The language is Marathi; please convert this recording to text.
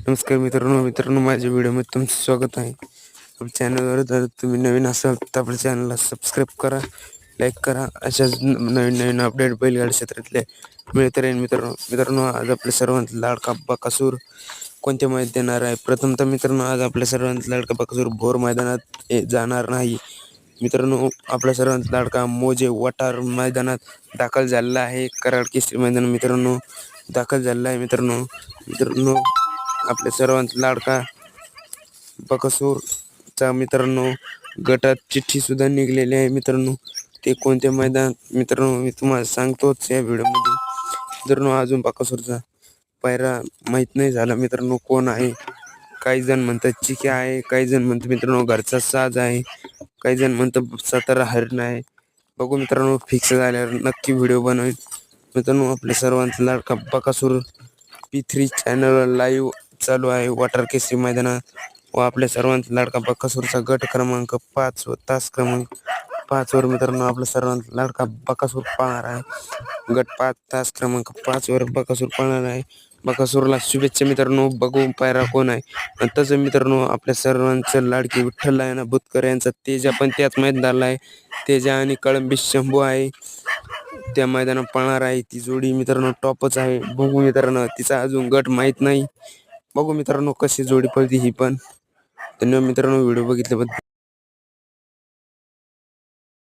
नमस्कार मित्रांनो माझ्या व्हिडिओमध्ये तुमचं स्वागत आहे. आपल्या चॅनलवर जर तुम्ही नवीन असाल तर आपल्या चॅनलला सबस्क्राईब करा, लाईक करा. अशाच नवीन अपडेट बैलगाडी क्षेत्रातले मिळत राहील. मित्रांनो आज आपल्या सर्वांचा लाडका बकासूर कोणत्या मैदानात येणार आहे. प्रथमतः मित्रांनो आज आपल्या सर्वांचा लाडका बकासूर भोर मैदानात जाणार नाही. मित्रांनो आपल्या सर्वांचा लाडका मोजे वटार मैदानात दाखल झालेला आहे. कराड केसरी मैदान मित्रांनो दाखल झालेला आहे. मित्रांनो आपल्या सर्वांचा लाडका बकासूरचा मित्रांनो गटात चिठ्ठी सुद्धा निघलेली आहे. मित्रांनो ते कोणत्या मैदानात मित्रांनो मी तुम्हाला सांगतोच या व्हिडिओमध्ये. मित्रांनो अजून बकासूरचा पायरा माहीत नाही झाला मित्रांनो कोण आहे. काही जण म्हणतात चिक्या आहे, काही जण म्हणतात मित्रांनो घरचा साज आहे, काही जण म्हणतात सातारा हरण आहे. बघू मित्रांनो फिक्स झाल्यावर नक्की व्हिडिओ बनवेल. मित्रांनो आपल्या सर्वांचा लाडका बकासूर P3 चॅनलवर लाईव्ह चालू आहे वॉटर केसरी मैदानात. व आपल्या सर्वांचा लाडका बकासूरचा गट क्रमांक 5 व तास क्रमांक 5 वर मित्रांनो आपल्या सर्वांचा लाडका बकासूर पाळणार आहे. गट 5 तास क्रमांक 5 वर बकासूर पाळणार आहे. बकासूरला शुभेच्छा मित्रांनो. बघू पायरा कोण आहे. आणि तसं मित्रांनो आपल्या सर्वांचं लाडकी विठ्ठल नारायण बुतकर यांचा तेजा पण त्याच मैदानाला आहे. तेजा आणि कळंबी शंभू आहे त्या मैदानात पळणार आहे. ती जोडी मित्रांनो टॉपच आहे. बघू मित्रांनो तिचा अजून गट माहीत नाही. बघू मित्रांनो कशी जोडी पळते ही पण. धन्यवाद मित्रांनो व्हिडिओ बघितल्याबद्दल.